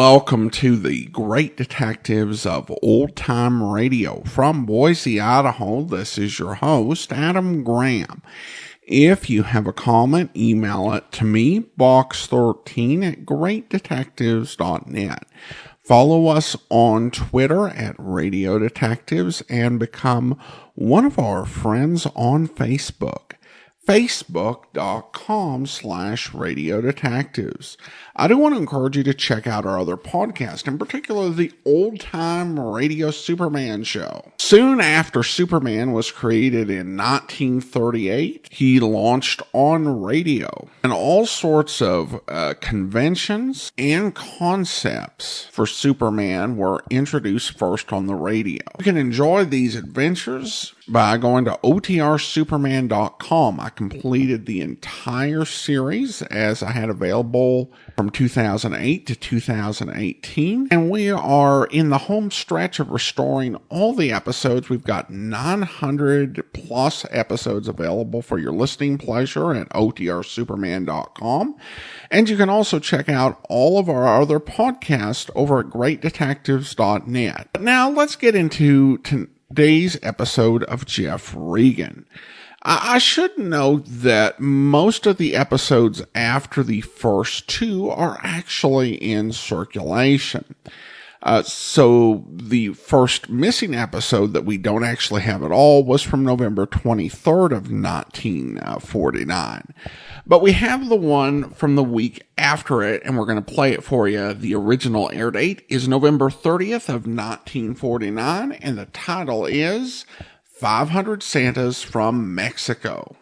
Welcome to the Great Detectives of Old Time Radio. From Boise, Idaho, this is your host, Adam Graham. If you have a comment, email it to me, box13@greatdetectives.net. Follow us on Twitter at Radio Detectives and become one of our friends on Facebook. Facebook.com/Radio Detectives. I do want to encourage you to check out our other podcast, in particular the Old Time Radio Superman Show. Soon after Superman was created in 1938, he launched on radio, and all sorts of conventions and concepts for Superman were introduced first on the radio. You can enjoy these adventures by going to otrsuperman.com. I completed the entire series as I had available from 2008 to 2018, and we are in the home stretch of restoring all the episodes. We've got 900 plus episodes available for your listening pleasure at otrsuperman.com, and you can also check out all of our other podcasts over at greatdetectives.net. But now let's get into today's episode of Jeff Regan. I should note that most of the episodes after the first two are actually in circulation. So the first missing episode that we don't actually have at all was from November 23rd of 1949. But we have the one from the week after it, and we're going to play it for you. The original air date is November 30th of 1949, and the title is 500 Santas from Mexico.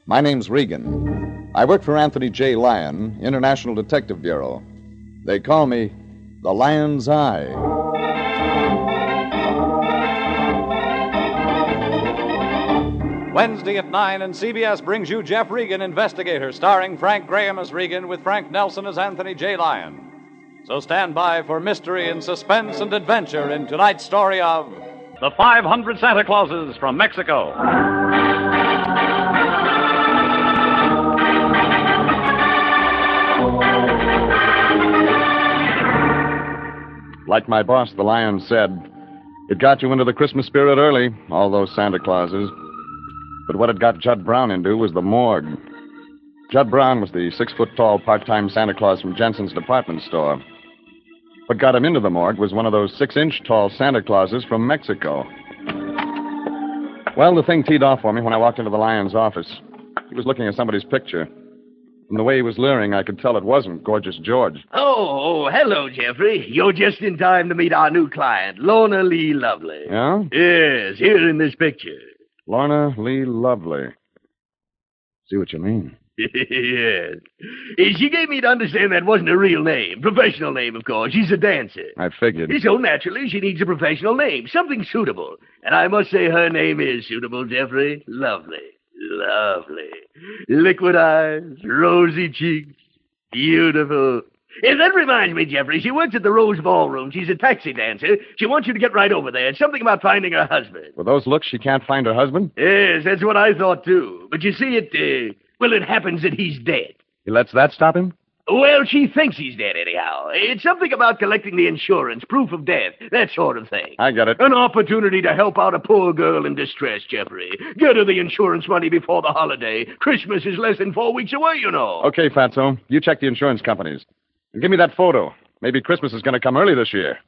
My name's Regan. I work for Anthony J. Lyon, International Detective Bureau. They call me the Lion's Eye. Wednesday at 9, and CBS brings you Jeff Regan, Investigator, starring Frank Graham as Regan with Frank Nelson as Anthony J. Lyon. So stand by for mystery and suspense and adventure in tonight's story of The 500 Santa Clauses from Mexico. Like my boss, the Lion, said, it got you into the Christmas spirit early, all those Santa Clauses. But what it got Judd Brown into was the morgue. Judd Brown was the 6-foot-tall part-time Santa Claus from Jensen's department store. What got him into the morgue was one of those 6-inch-tall Santa Clauses from Mexico. Well, the thing teed off for me when I walked into the Lion's office. He was looking at somebody's picture. From the way he was leering, I could tell it wasn't Gorgeous George. Oh, hello, Jeffrey. You're just in time to meet our new client, Lorna Lee Lovely. Yeah? Yes, here in this picture. Lorna Lee Lovely. See what you mean. Yes. She gave me to understand that wasn't a real name. Professional name, of course. She's a dancer. I figured. So naturally, she needs a professional name. Something suitable. And I must say her name is suitable, Jeffrey. Lovely. Lovely. Liquid eyes, rosy cheeks. Beautiful. Yes, that reminds me, Jeffrey. She works at the Rose Ballroom. She's a taxi dancer. She wants you to get right over there. It's something about finding her husband. With those looks, she can't find her husband? Yes, that's what I thought, too. But you see, it happens that he's dead. He lets that stop him? Well, she thinks he's dead anyhow. It's something about collecting the insurance, proof of death, that sort of thing. I get it. An opportunity to help out a poor girl in distress, Jeffrey. Get her the insurance money before the holiday. Christmas is less than 4 weeks away, you know. Okay, Fatso. You check the insurance companies. And give me that photo. Maybe Christmas is going to come early this year.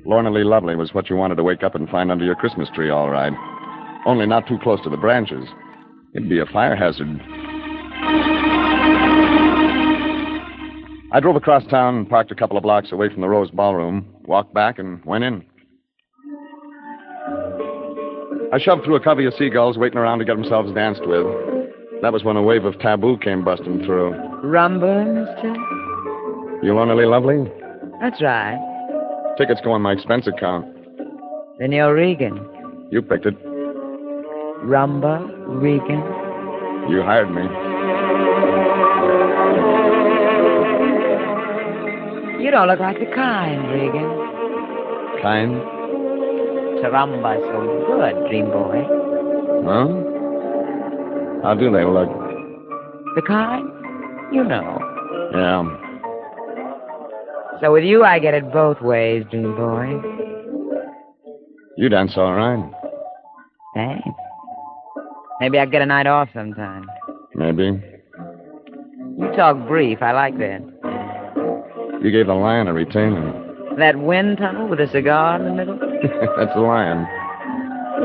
Lorna Lee Lovely was what you wanted to wake up and find under your Christmas tree, all right. Only not too close to the branches. It'd be a fire hazard. I drove across town and parked a couple of blocks away from the Rose Ballroom, walked back, and went in. I shoved through a covey of seagulls waiting around to get themselves danced with. That was when a wave of taboo came busting through. Rumble, mister? You Lorna Lee Lovely? That's right. Tickets go on my expense account. Then you're Regan. You picked it. Rumba, Regan. You hired me. You don't look like the kind, Regan. Kind? Taramba so good, dream boy. Huh? How do they look? The kind? You know. Yeah. So with you, I get it both ways, dream boy. You dance all right. Thanks. Maybe I'll get a night off sometime. Maybe. You talk brief. I like that. You gave the lion a retainer. That wind tunnel with a cigar in the middle? That's the lion.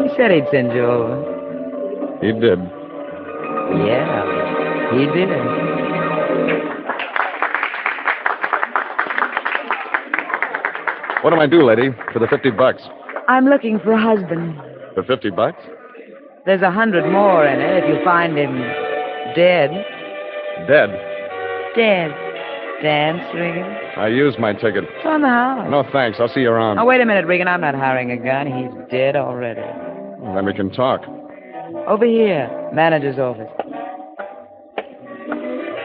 He said he'd send you over. He did. Yeah, he did. What do I do, lady, for the $50? I'm looking for a husband. For $50? There's 100 more in it if you find him dead. Dead. Dead. Dance, Regan? I used my ticket. It's on the house. No, thanks. I'll see you around. Oh, wait a minute, Regan. I'm not hiring a gun. He's dead already. Well, then we can talk. Over here. Manager's office.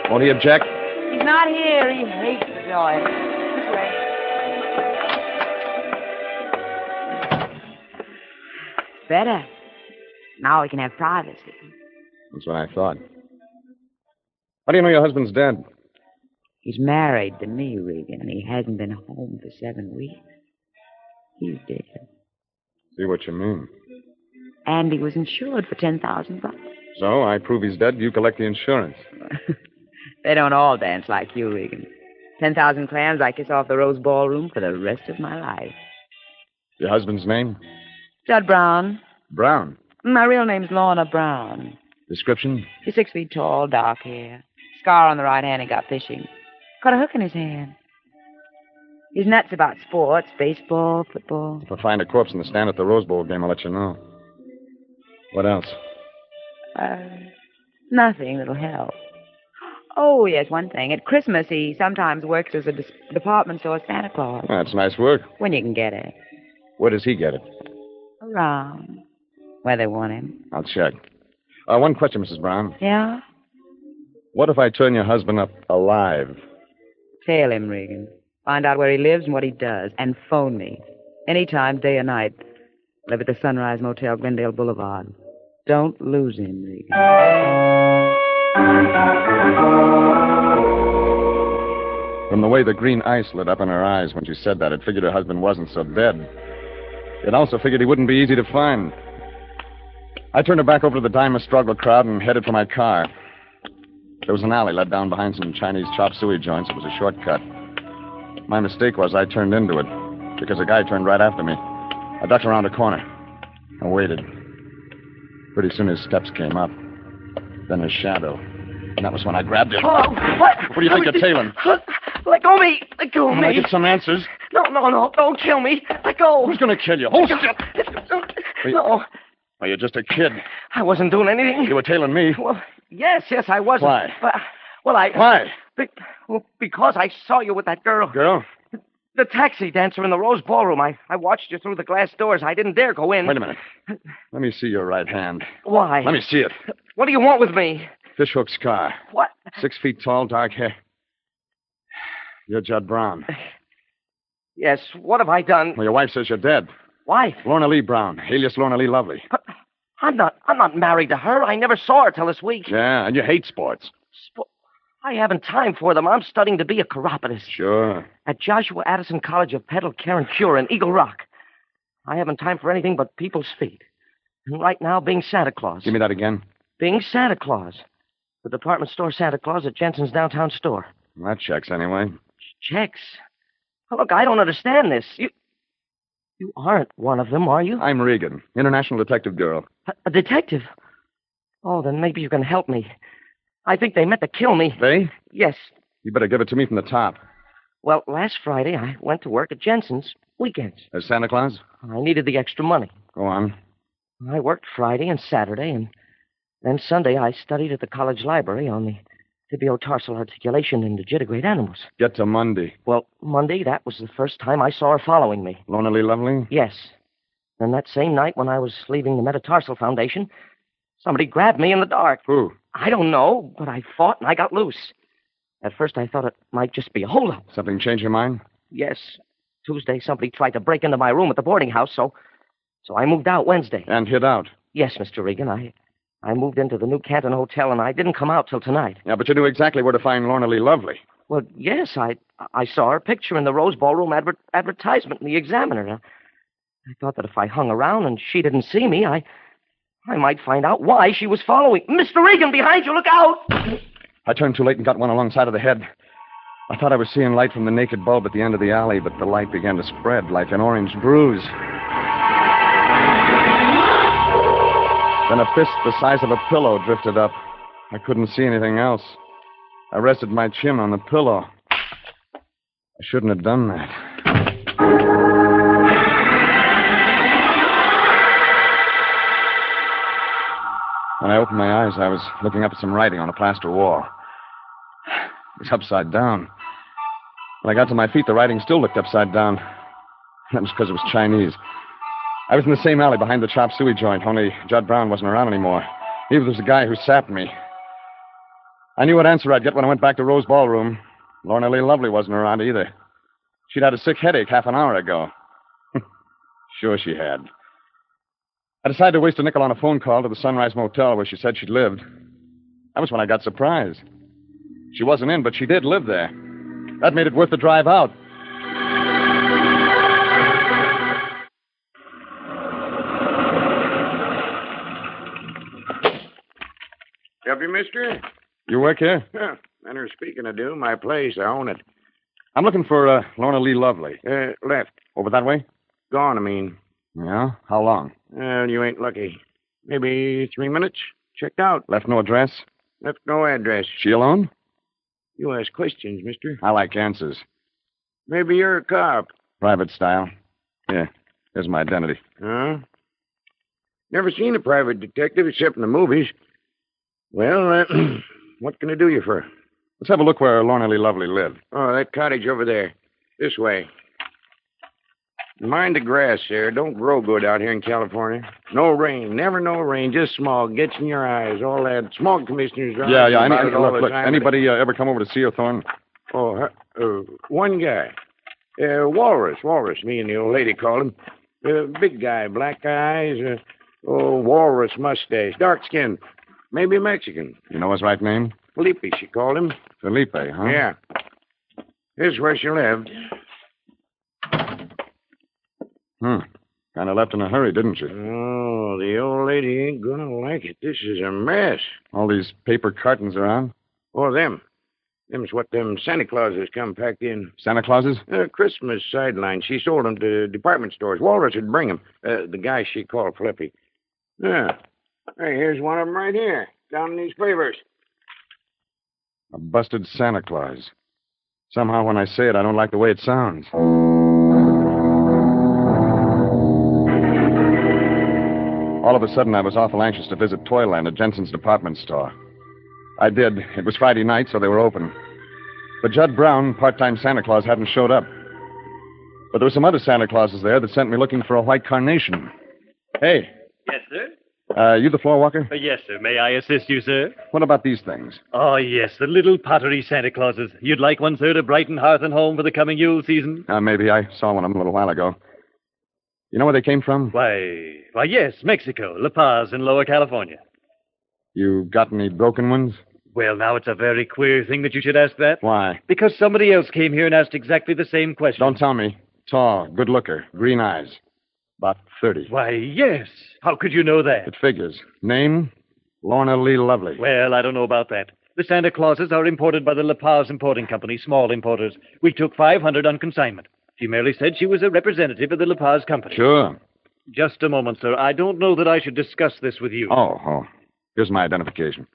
Won't he object? He's not here. He hates the noise. This way. Better. Now we can have privacy. That's what I thought. How do you know your husband's dead? He's married to me, Regan, and he hasn't been home for 7 weeks. He's dead. See what you mean. And he was insured for $10,000. So I prove he's dead, you collect the insurance. They don't all dance like you, Regan. 10,000 clams, I kiss off the Rose Ballroom for the rest of my life. Your husband's name? Judd Brown. Brown. My real name's Lorna Brown. Description? He's 6 feet tall, dark hair. Scar on the right hand, he got fishing. Caught a hook in his hand. He's nuts about sports, baseball, football. If I find a corpse in the stand at the Rose Bowl game, I'll let you know. What else? Nothing that'll help. Oh, yes, one thing. At Christmas, he sometimes works as a department store Santa Claus. That's nice work. When you can get it. Where does he get it? Around. Where they want him. I'll check. One question, Mrs. Brown. Yeah? What if I turn your husband up alive? Tail him, Regan. Find out where he lives and what he does. And phone me. Anytime, day or night. Live at the Sunrise Motel, Glendale Boulevard. Don't lose him, Regan. From the way the green ice lit up in her eyes when she said that, it figured her husband wasn't so dead. It also figured he wouldn't be easy to find. I turned her back over to the Dime Struggle crowd and headed for my car. There was an alley led down behind some Chinese chop suey joints. It was a shortcut. My mistake was I turned into it because a guy turned right after me. I ducked around a corner and waited. Pretty soon his steps came up. Then his shadow. And that was when I grabbed him. Oh, what? What do you think you're tailing? Let go of me. Let go of Can I me. get some answers? No. Don't kill me. Let go. Who's going to kill you? Hold still. No. Oh, you're just a kid. I wasn't doing anything. You were tailing me. Well, yes, I wasn't. Why? But, Why? Because I saw you with that girl. Girl? The taxi dancer in the Rose Ballroom. I watched you through the glass doors. I didn't dare go in. Wait a minute. Let me see your right hand. Why? Let me see it. What do you want with me? Fishhook scar. What? 6 feet tall, dark hair. You're Judd Brown. Yes, what have I done? Well, your wife says you're dead. Wife? Lorna Lee Brown, alias Lorna Lee Lovely. But I'm not married to her. I never saw her till this week. Yeah, and you hate sports. I haven't time for them. I'm studying to be a chiropodist. Sure. At Joshua Addison College of Pedal Care and Cure in Eagle Rock. I haven't time for anything but people's feet. And right now, being Santa Claus. Give me that again. Being Santa Claus. The department store Santa Claus at Jensen's downtown store. Well, that checks anyway. Checks? Oh, look, I don't understand this. You aren't one of them, are you? I'm Regan, International Detective Girl. A detective? Oh, then maybe you can help me. I think they meant to kill me. They? Yes. You better give it to me from the top. Well, last Friday, I went to work at Jensen's weekends. As Santa Claus? I needed the extra money. Go on. I worked Friday and Saturday, and then Sunday I studied at the college library on the tibiotarsal articulation in digitigrade animals. Get to Monday. Well, Monday, that was the first time I saw her following me. Lorna Lee Lovely? Yes. Then that same night when I was leaving the Metatarsal Foundation, somebody grabbed me in the dark. Who? I don't know, but I fought and I got loose. At first I thought it might just be a holdup. Something change your mind? Yes. Tuesday, somebody tried to break into my room at the boarding house, so I moved out Wednesday. And hid out. Yes, Mr. Regan, I moved into the new Canton Hotel, and I didn't come out till tonight. Yeah, but you knew exactly where to find Lorna Lee Lovely. Well, yes, I saw her picture in the Rose Ballroom advertisement in the Examiner. I thought that if I hung around and she didn't see me, I might find out why she was following. Mr. Regan, behind you, look out! I turned too late and got one alongside of the head. I thought I was seeing light from the naked bulb at the end of the alley, but the light began to spread like an orange bruise. Then a fist the size of a pillow drifted up. I couldn't see anything else. I rested my chin on the pillow. I shouldn't have done that. When I opened my eyes, I was looking up at some writing on a plaster wall. It was upside down. When I got to my feet, the writing still looked upside down. That was because it was Chinese. I was in the same alley behind the chop suey joint, only Judd Brown wasn't around anymore. Neither was the guy who sapped me. I knew what answer I'd get when I went back to Rose Ballroom. Lorna Lee Lovely wasn't around either. She'd had a sick headache half an hour ago. Sure she had. I decided to waste a nickel on a phone call to the Sunrise Motel where she said she'd lived. That was when I got surprised. She wasn't in, but she did live there. That made it worth the drive out. Help you, mister? You work here? Yeah, manner of speaking, I do. My place, I own it. I'm looking for Lorna Lee Lovely. Left. Over that way? Gone, I mean. Yeah? How long? Well, you ain't lucky. Maybe 3 minutes. Checked out. Left no address? Left no address. She alone? You ask questions, mister. I like answers. Maybe you're a cop. Private style. Yeah, here's my identity. Huh? Never seen a private detective except in the movies. Well, what can I do you for? Let's have a look where Lorna Lee Lovely lived. Oh, that cottage over there. This way. Mind the grass there. Don't grow good out here in California. No rain. Never no rain. Just smog. Gets in your eyes. All that. Smog commissioners. Yeah. Look. Anybody ever come over to see her, Thorne? Oh, one guy. Walrus. Me and the old lady called him. Big guy. Black eyes. Walrus mustache. Dark skin. Maybe Mexican. You know his right name? Felipe, she called him. Felipe, huh? Yeah. Here's where she lived. Kind of left in a hurry, didn't she? Oh, the old lady ain't gonna like it. This is a mess. All these paper cartons around? Oh, them. Them's what them Santa Clauses come packed in. Santa Clauses? Christmas sidelines. She sold them to department stores. Walrus would bring them. The guy she called Flippy. Yeah. Hey, here's one of them right here. Down in these papers. A busted Santa Claus. Somehow when I say it, I don't like the way it sounds. All of a sudden, I was awful anxious to visit Toyland at Jensen's department store. I did. It was Friday night, so they were open. But Judd Brown, part-time Santa Claus, hadn't showed up. But there were some other Santa Clauses there that sent me looking for a white carnation. Hey. Yes, sir? You the floor walker? Yes, sir. May I assist you, sir? What about these things? Oh, yes, the little pottery Santa Clauses. You'd like one, sir, to brighten hearth and home for the coming Yule season? Maybe. I saw one of them a little while ago. You know where they came from? Why, yes, Mexico, La Paz in Lower California. You got any broken ones? Well, now, it's a very queer thing that you should ask that. Why? Because somebody else came here and asked exactly the same question. Don't tell me. Tall, good looker, green eyes. About 30. Why, yes. How could you know that? It figures. Name? Lorna Lee Lovely. Well, I don't know about that. The Santa Clauses are imported by the La Paz Importing Company, small importers. We took 500 on consignment. She merely said she was a representative of the La Paz Company. Sure. Just a moment, sir. I don't know that I should discuss this with you. Oh. Here's my identification.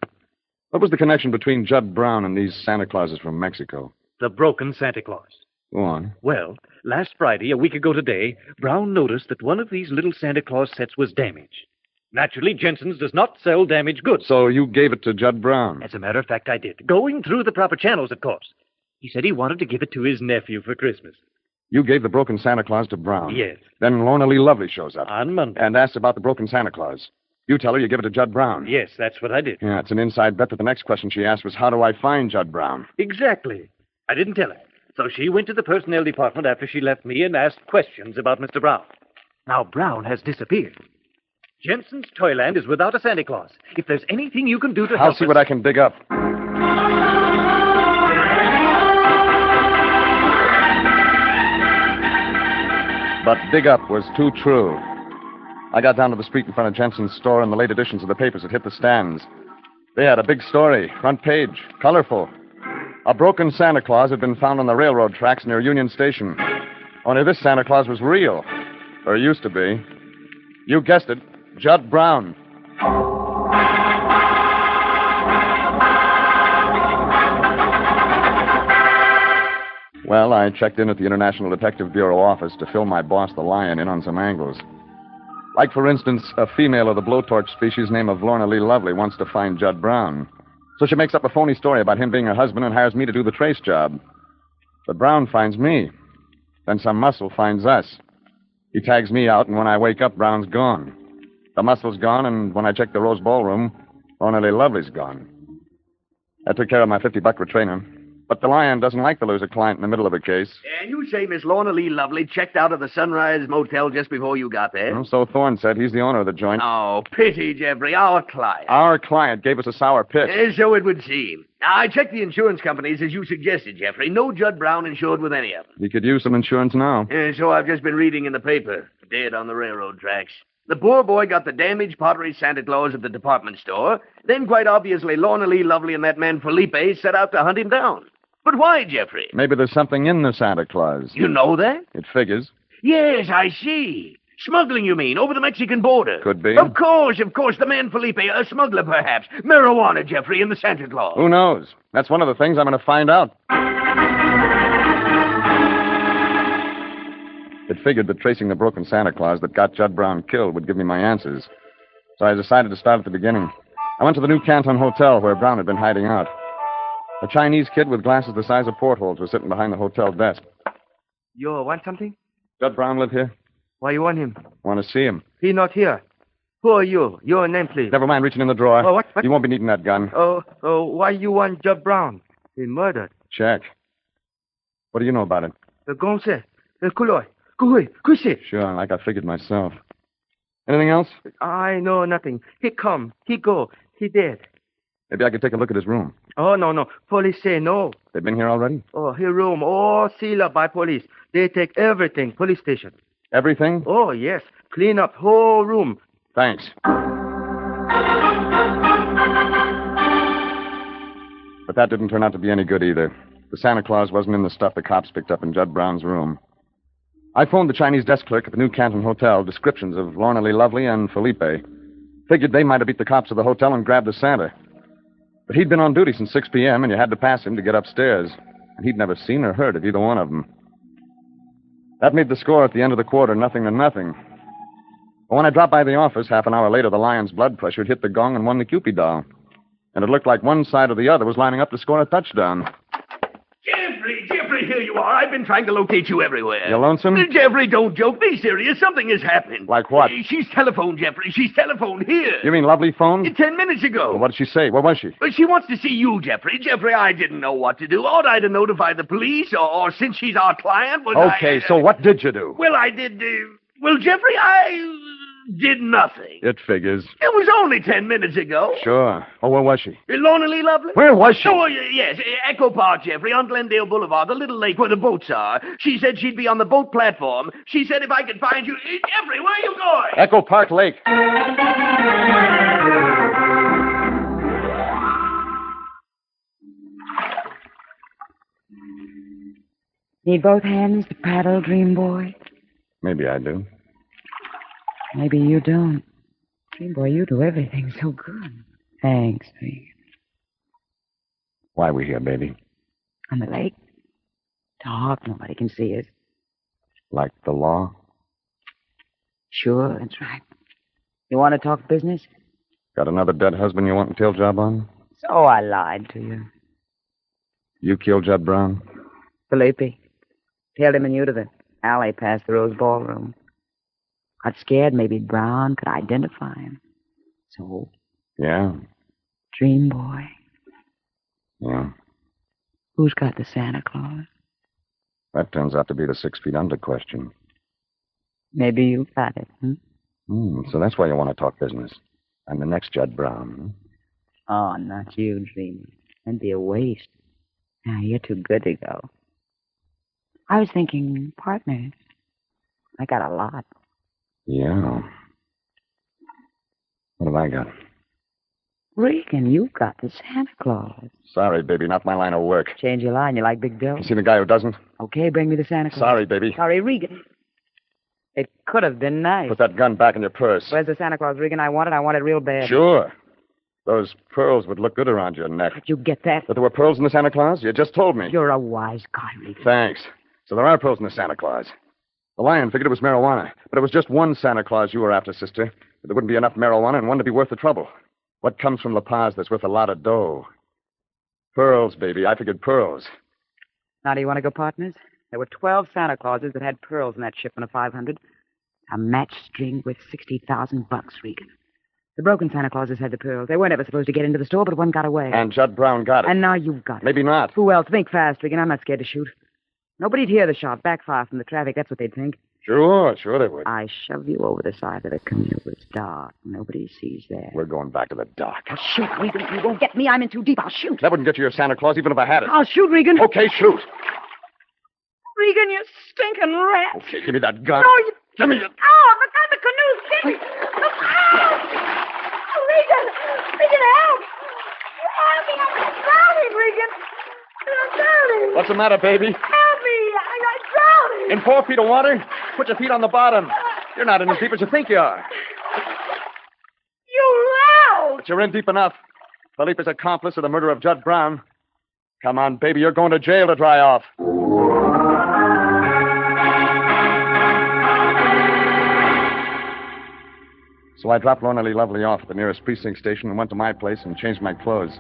What was the connection between Judd Brown and these Santa Clauses from Mexico? The broken Santa Claus. Go on. Well, last Friday, a week ago today, Brown noticed that one of these little Santa Claus sets was damaged. Naturally, Jensen's does not sell damaged goods. So you gave it to Judd Brown? As a matter of fact, I did. Going through the proper channels, of course. He said he wanted to give it to his nephew for Christmas. You gave the broken Santa Claus to Brown? Yes. Then Lorna Lee Lovely shows up. On Monday. And asks about the broken Santa Claus. You tell her you give it to Judd Brown. Yes, that's what I did. Yeah, it's an inside bet that the next question she asked was, how do I find Judd Brown? Exactly. I didn't tell her. So she went to the personnel department after she left me and asked questions about Mr. Brown. Now, Brown has disappeared. Jensen's Toyland is without a Santa Claus. If there's anything you can do to help I'll see what I can dig up. But dig up was too true. I got down to the street in front of Jensen's store, and the late editions of the papers had hit the stands. They had a big story, front page, colorful. A broken Santa Claus had been found on the railroad tracks near Union Station. Only this Santa Claus was real. Or used to be. You guessed it, Judd Brown. Well, I checked in at the International Detective Bureau office to fill my boss, the Lion, in on some angles. Like, for instance, a female of the blowtorch species named Lorna Lee Lovely wants to find Judd Brown. So she makes up a phony story about him being her husband and hires me to do the trace job. But Brown finds me. Then some muscle finds us. He tags me out, and when I wake up, Brown's gone. The muscle's gone, and when I check the Rose Ballroom, Lorna Lee Lovely's gone. I took care of my $50 retainer. But the Lion doesn't like to lose a client in the middle of a case. And you say Miss Lorna Lee Lovely checked out of the Sunrise Motel just before you got there? Well, so Thorne said. He's the owner of the joint. Oh, pity, Jeffrey. Our client. Our client gave us a sour pitch. So it would seem. I checked the insurance companies as you suggested, Jeffrey. No Judd Brown insured with any of them. He could use some insurance now. So I've just been reading in the paper. Dead on the railroad tracks. The poor boy got the damaged pottery Santa Claus at the department store. Then, quite obviously, Lorna Lee Lovely and that man Felipe set out to hunt him down. But why, Jeffrey? Maybe there's something in the Santa Claus. You know that? It figures. Yes, I see. Smuggling, you mean, over the Mexican border? Could be. Of course. The man Felipe, a smuggler, perhaps. Marijuana, Jeffrey, in the Santa Claus. Who knows? That's one of the things I'm going to find out. It figured that tracing the broken Santa Claus that got Judd Brown killed would give me my answers. So I decided to start at the beginning. I went to the New Canton Hotel where Brown had been hiding out. A Chinese kid with glasses the size of portholes was sitting behind the hotel desk. You want something? Judd Brown live here? Why you want him? Want to see him. He not here. Who are you? Your name, please. Never mind reaching in the drawer. Oh, what? You won't be needing that gun. Why you want Judd Brown? He murdered. Check. What do you know about it? The gonse. The kuloy. Kusi. Sure, like I figured myself. Anything else? I know nothing. He come. He go. He dead. Maybe I could take a look at his room. Oh, no. Police say no. They've been here already? Oh, his room all sealed up by police. They take everything. Police station. Everything? Oh, yes. Clean up whole room. Thanks. But that didn't turn out to be any good either. The Santa Claus wasn't in the stuff the cops picked up in Judd Brown's room. I phoned the Chinese desk clerk at the New Canton Hotel, descriptions of Lorna Lee Lovely and Felipe. Figured they might have beat the cops to the hotel and grabbed the Santa. But he'd been on duty since 6 p.m., and you had to pass him to get upstairs. And he'd never seen or heard of either one of them. That made the score at the end of the quarter 0-0. But when I dropped by the office half an hour later, the Lion's blood pressure had hit the gong and won the Cupid doll. And it looked like one side or the other was lining up to score a touchdown. Jeffrey, here you are. I've been trying to locate you everywhere. You lonesome? Jeffrey, don't joke. Be serious. Something has happened. Like what? She's telephoned, Jeffrey. She's telephoned here. You mean Lovely phone? 10 minutes ago. Well, what did she say? Where was she? She wants to see you, Jeffrey. Jeffrey, I didn't know what to do. Ought I to notify the police? Or since she's our client, Okay, so what did you do? Well, I did... Jeffrey, I did nothing. It figures. It was only 10 minutes ago. Sure. Oh, where was she? Lorna Lee Lovely? Where was she? Oh, yes. Echo Park, Jeffrey, on Glendale Boulevard, the little lake where the boats are. She said she'd be on the boat platform. She said if I could find you... Jeffrey, where are you going? Echo Park Lake. Need both hands to paddle, dream boy? Maybe I do. Maybe you don't. Dream boy, you do everything so good. Thanks, Regan. Why are we here, baby? On the lake? Talk, nobody can see us. Like the law? Sure, that's right. You want to talk business? Got another dead husband you want a tail job on? So I lied to you. You killed Judd Brown? Felipe. Tailed him and you to the alley past the Rose Ballroom. Got scared maybe Brown could identify him. So... Yeah. Dream boy. Yeah. Who's got the Santa Claus? That turns out to be the 6 feet under question. Maybe you got it, So that's why you want to talk business. I'm the next Judd Brown. Oh, not you, Dreamer. That'd be a waste. Now, you're too good to go. I was thinking partners. I got a lot. Yeah. What have I got? Regan, you've got the Santa Claus. Sorry, baby, not my line of work. Change your line. You like big dough? You seen the guy who doesn't? Okay, bring me the Santa Claus. Sorry, baby. Sorry, Regan. It could have been nice. Put that gun back in your purse. Where's the Santa Claus, Regan? I want it real bad. Sure. Those pearls would look good around your neck. How'd you get that? But there were pearls in the Santa Claus? You just told me. You're a wise guy, Regan. Thanks. So there are pearls in the Santa Claus. The lion figured it was marijuana, but it was just one Santa Claus you were after, sister. There wouldn't be enough marijuana and one to be worth the trouble. What comes from La Paz that's worth a lot of dough? Pearls, baby. I figured pearls. Now, do you want to go partners? There were 12 Santa Clauses that had pearls in that shipment of 500. A match string worth $60,000, Regan. The broken Santa Clauses had the pearls. They weren't ever supposed to get into the store, but one got away. And Judd Brown got it. And now you've got it. Maybe not. Who else? Think fast, Regan. I'm not scared to shoot. Nobody'd hear the shot. Backfire from the traffic. That's what they'd think. Sure they would. I shove you over the side of the canoe. It's dark. Nobody sees there. We're going back to the dock. I'll shoot, Regan. You won't get me. I'm in too deep. I'll shoot. That wouldn't get you your Santa Claus even if I had it. I'll shoot, Regan. Okay, shoot. Regan, you stinking rat. Okay, give me that gun. No, you... Give me it. Oh, look out, the canoe's sinking. Look out. Oh, Regan. Regan, help. Help me. I'm drowning, Regan. I'm drowning. What's the matter, baby? Help me. I'm drowning. In 4 feet of water? Put your feet on the bottom. You're not in as deep as you think you are. You loud. But you're in deep enough. Felipe's accomplice in the murder of Judd Brown. Come on, baby. You're going to jail to dry off. So I dropped Lonely Lovely off at the nearest precinct station and went to my place and changed my clothes.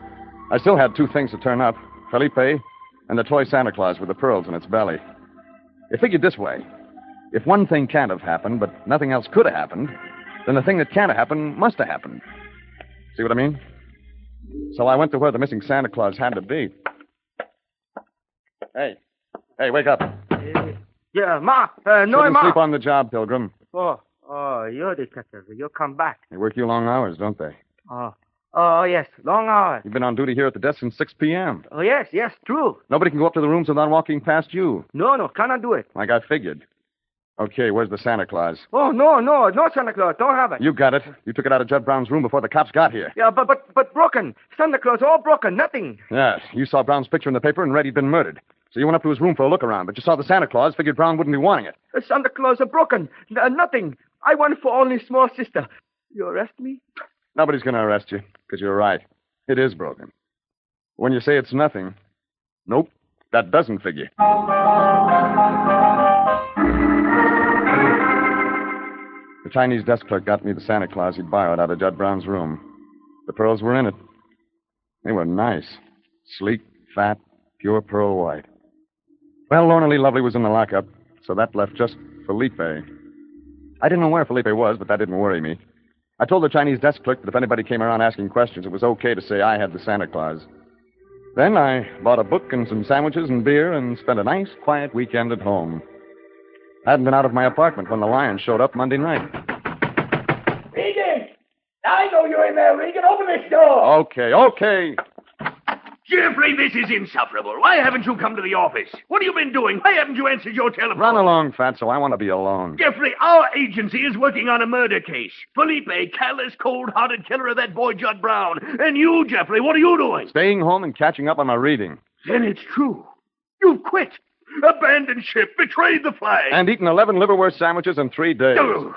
I still had 2 things to turn up, Felipe and the toy Santa Claus with the pearls in its belly. It figured this way. If one thing can't have happened, but nothing else could have happened, then the thing that can't have happened must have happened. See what I mean? So I went to where the missing Santa Claus had to be. Hey, wake up. Yeah, Ma. No, Shouldn't Ma. sleep on the job, Pilgrim. Oh, you're detective. You come back. They work you long hours, don't they? Oh, yes. Long hours. You've been on duty here at the desk since 6 p.m. Oh, yes, true. Nobody can go up to the rooms without walking past you. No, cannot do it. Like I figured. Okay, where's the Santa Claus? Oh, no, Santa Claus. Don't have it. You got it. You took it out of Judd Brown's room before the cops got here. Yeah, but broken. Santa Claus all broken. Nothing. Yes, you saw Brown's picture in the paper and read he'd been murdered. So you went up to his room for a look around, but you saw the Santa Claus, figured Brown wouldn't be wanting it. Santa Claus are broken. Nothing. I want for only small sister. You arrest me? Nobody's going to arrest you, because you're right. It is broken. When you say it's nothing, nope, that doesn't figure. The Chinese desk clerk got me the Santa Claus he'd borrowed out of Judd Brown's room. The pearls were in it. They were nice. Sleek, fat, pure pearl white. Well, Lonely Lovely was in the lockup, so that left just Felipe. I didn't know where Felipe was, but that didn't worry me. I told the Chinese desk clerk that if anybody came around asking questions, it was okay to say I had the Santa Claus. Then I bought a book and some sandwiches and beer and spent a nice, quiet weekend at home. I hadn't been out of my apartment when the lion showed up Monday night. Regan! I know you're in there, Regan. Open this door. Okay. Jeffrey, this is insufferable. Why haven't you come to the office? What have you been doing? Why haven't you answered your telephone? Run along, Fatso. I want to be alone. Jeffrey, our agency is working on a murder case. Felipe, callous, cold-hearted killer of that boy, Judd Brown. And you, Jeffrey, what are you doing? Staying home and catching up on my reading. Then it's true. You've quit. Abandoned ship. Betrayed the flag. And eaten 11 liverwurst sandwiches in 3 days. Oh.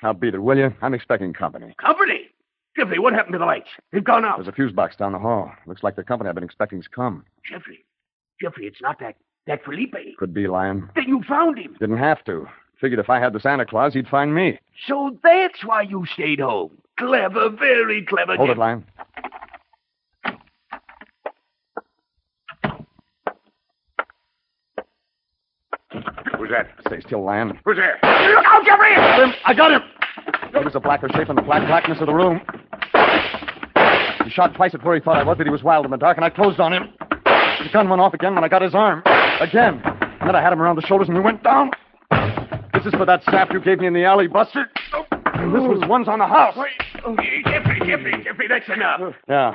Now beat it, will you? I'm expecting company. Company? Jeffrey, what happened to the lights? They've gone out. There's a fuse box down the hall. Looks like the company I've been expecting's come. Jeffrey, it's not that Felipe. Could be, Lion. Then you found him. Didn't have to. Figured if I had the Santa Claus, he'd find me. So that's why you stayed home. Clever, very clever. Hold it, Lion. Who's that? Stay still, Lion. Who's there? Look out, Jeffrey! I got him! He was a blacker shape in the blackness of the room. He shot twice at where he thought I was, but he was wild in the dark, and I closed on him. The gun went off again when I got his arm. Again. And then I had him around the shoulders and we went down. This is for that sap you gave me in the alley, Buster. And this was one's on the house. Jeffrey, that's enough. Yeah.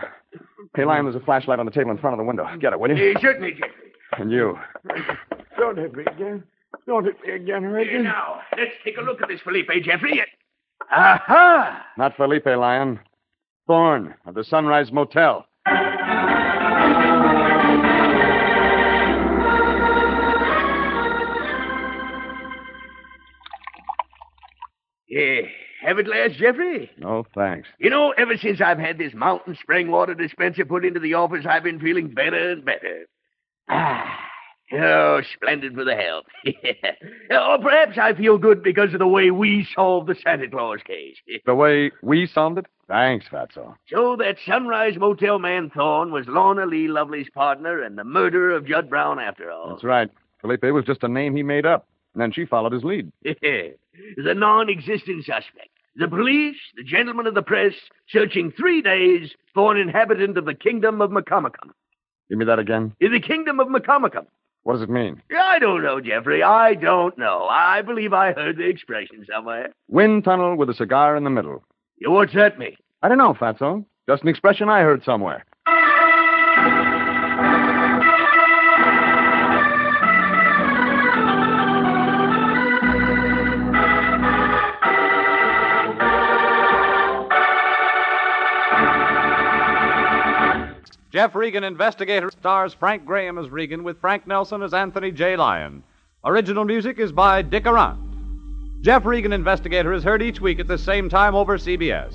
Hey, Lion, there's a flashlight on the table in front of the window. Get it, will you? Certainly, Jeffrey. And you. Don't hit me again. Don't hit me again, Regan. Now, let's take a look at this Felipe, Jeffrey. Aha! Not Felipe, Lion. Thorne of the Sunrise Motel. Yeah. Have a glass, Jeffrey? No, thanks. You know, ever since I've had this mountain spring water dispenser put into the office, I've been feeling better and better. Oh, splendid for the health. Or perhaps I feel good because of the way we solved the Santa Claus case. The way we solved it? Thanks, Fatso. So that Sunrise Motel man Thorne was Lorna Lee Lovely's partner and the murderer of Judd Brown after all. That's right. Felipe was just a name he made up. And then she followed his lead. The non-existent suspect. The police, the gentlemen of the press, searching 3 days for an inhabitant of the kingdom of Macomacum. Give me that again. In the kingdom of Macomacum. What does it mean? I don't know, Jeffrey. I don't know. I believe I heard the expression somewhere. Wind tunnel with a cigar in the middle. What's that mean? I don't know, Fatso. Just an expression I heard somewhere. Jeff Regan, Investigator, stars Frank Graham as Regan with Frank Nelson as Anthony J. Lyon. Original music is by Dick Arant. Jeff Regan, Investigator, is heard each week at the same time over CBS.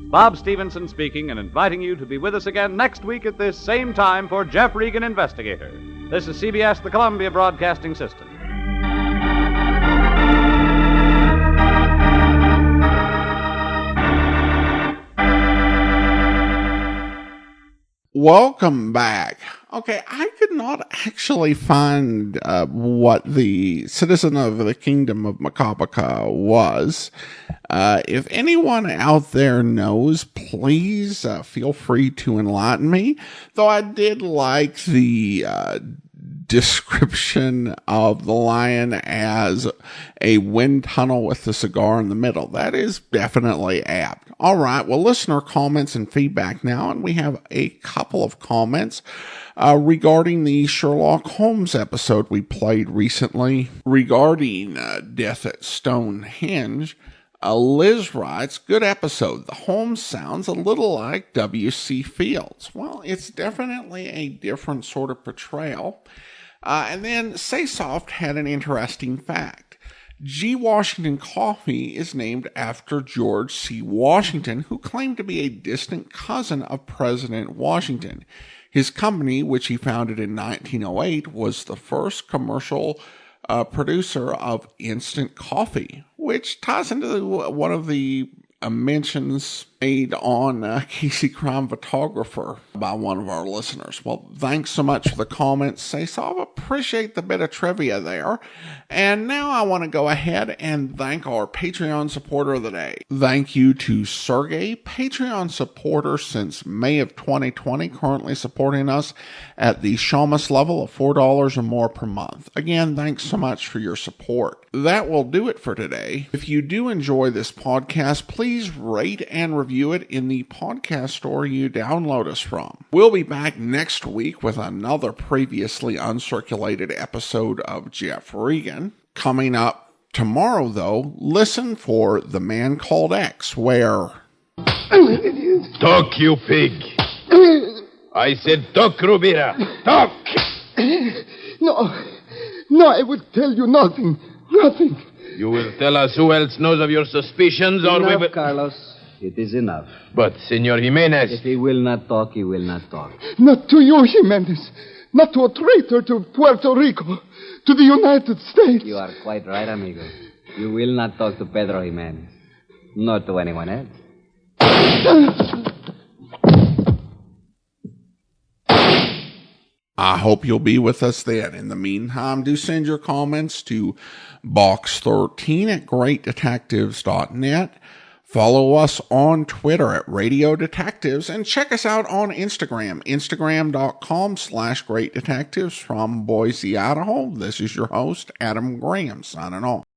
Bob Stevenson speaking and inviting you to be with us again next week at this same time for Jeff Regan, Investigator. This is CBS, the Columbia Broadcasting System. Welcome back. Okay, I could not actually find what the citizen of the kingdom of Macapaca was. If anyone out there knows, please feel free to enlighten me. Though I did like the description of the lion as a wind tunnel with a cigar in the middle. That is definitely apt. All right, well, listener comments and feedback now, and we have a couple of comments regarding the Sherlock Holmes episode we played recently regarding Death at Stonehenge. Liz writes, good episode. The Holmes sounds a little like W.C. Fields. Well, it's definitely a different sort of portrayal. And then Say Soft had an interesting fact. G. Washington Coffee is named after George C. Washington, who claimed to be a distant cousin of President Washington. His company, which he founded in 1908, was the first commercial producer of instant coffee, which ties into one of the mentions made on Casey Crime Photographer by one of our listeners. Well, thanks so much for the comments, Say So. I appreciate the bit of trivia there. And now I want to go ahead and thank our Patreon supporter of the day. Thank you to Sergey, Patreon supporter since May of 2020, currently supporting us at the Shamus level of $4 or more per month. Again, thanks so much for your support. That will do it for today. If you do enjoy this podcast, please rate and review it in the podcast store you download us from. We'll be back next week with another previously uncirculated episode of Jeff Regan. Coming up tomorrow, though, listen for The Man Called X, where... Talk, you pig! I said talk, Rubira! Talk! No, I will tell you nothing. You will tell us who else knows of your suspicions, or we will... Carlos. It is enough. But, Senor Jimenez... If he will not talk, he will not talk. Not to you, Jimenez. Not to a traitor to Puerto Rico. To the United States. You are quite right, amigo. You will not talk to Pedro Jimenez. Nor to anyone else. I hope you'll be with us then. In the meantime, do send your comments to box13 at greatdetectives.net. Follow us on Twitter at Radio Detectives and check us out on Instagram, instagram.com/greatdetectives. From Boise, Idaho, this is your host, Adam Graham, signing off.